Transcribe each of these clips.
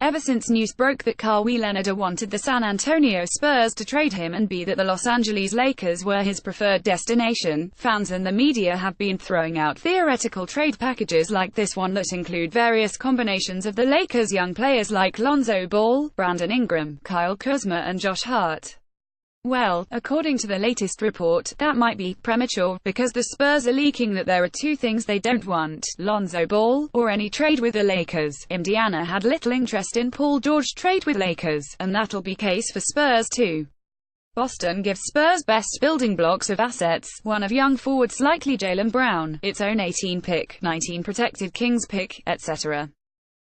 Ever since news broke that Kawhi Leonard wanted the San Antonio Spurs to trade him and that the Los Angeles Lakers were his preferred destination, fans and the media have been throwing out theoretical trade packages like this one that include various combinations of the Lakers' young players like Lonzo Ball, Brandon Ingram, Kyle Kuzma and Josh Hart. Well, according to the latest report, that might be premature, because the Spurs are leaking that there are two things they don't want: Lonzo Ball, or any trade with the Lakers. Indiana had little interest in Paul George trade with Lakers, and that'll be case for Spurs too. Boston gives Spurs best building blocks of assets, one of young forwards likely Jaylen Brown, its own 18 pick, 19 protected Kings pick, etc.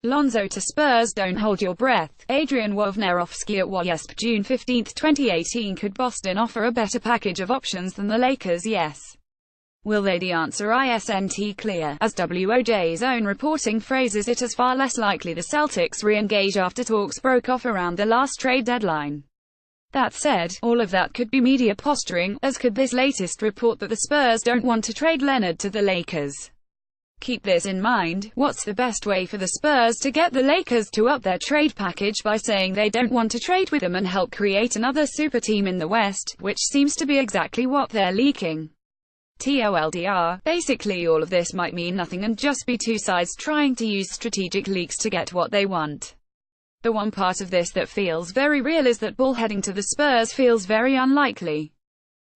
Lonzo to Spurs, don't hold your breath. Adrian Wojnarowski at WASP June 15, 2018. Could Boston offer a better package of options than the Lakers? Yes. Will they? The answer isn't clear, as WOJ's own reporting phrases it as far less likely the Celtics re-engage after talks broke off around the last trade deadline. That said, all of that could be media posturing, as could this latest report that the Spurs don't want to trade Leonard to the Lakers. Keep this in mind: what's the best way for the Spurs to get the Lakers to up their trade package by saying they don't want to trade with them and help create another super team in the West, which seems to be exactly what they're leaking. TOLDR, basically all of this might mean nothing and just be two sides trying to use strategic leaks to get what they want. The one part of this that feels very real is that Ball heading to the Spurs feels very unlikely.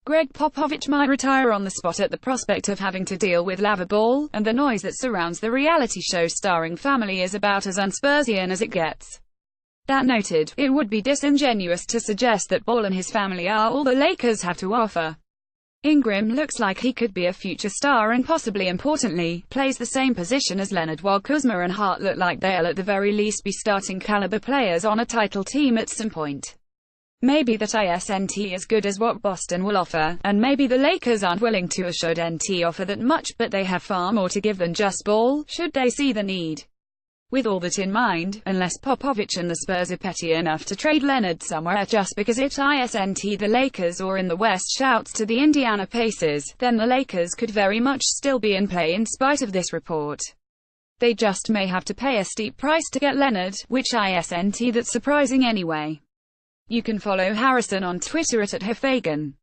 Greg Popovich might retire on the spot at the prospect of having to deal with Lava Ball, and the noise that surrounds the reality show starring family is about as un-Spursian as it gets. That noted, it would be disingenuous to suggest that Ball and his family are all the Lakers have to offer. Ingram looks like he could be a future star and possibly importantly, plays the same position as Leonard, while Kuzma and Hart look like they'll at the very least be starting caliber players on a title team at some point. Maybe that isn't as good as what Boston will offer, and maybe the Lakers aren't willing to or shouldn't offer that much, but they have far more to give than just Ball, should they see the need. With all that in mind, unless Popovich and the Spurs are petty enough to trade Leonard somewhere just because it isn't the Lakers or in the West shouts to the Indiana Pacers, then the Lakers could very much still be in play in spite of this report. They just may have to pay a steep price to get Leonard, which isn't that surprising anyway. You can follow Harrison on Twitter at @Hafagan.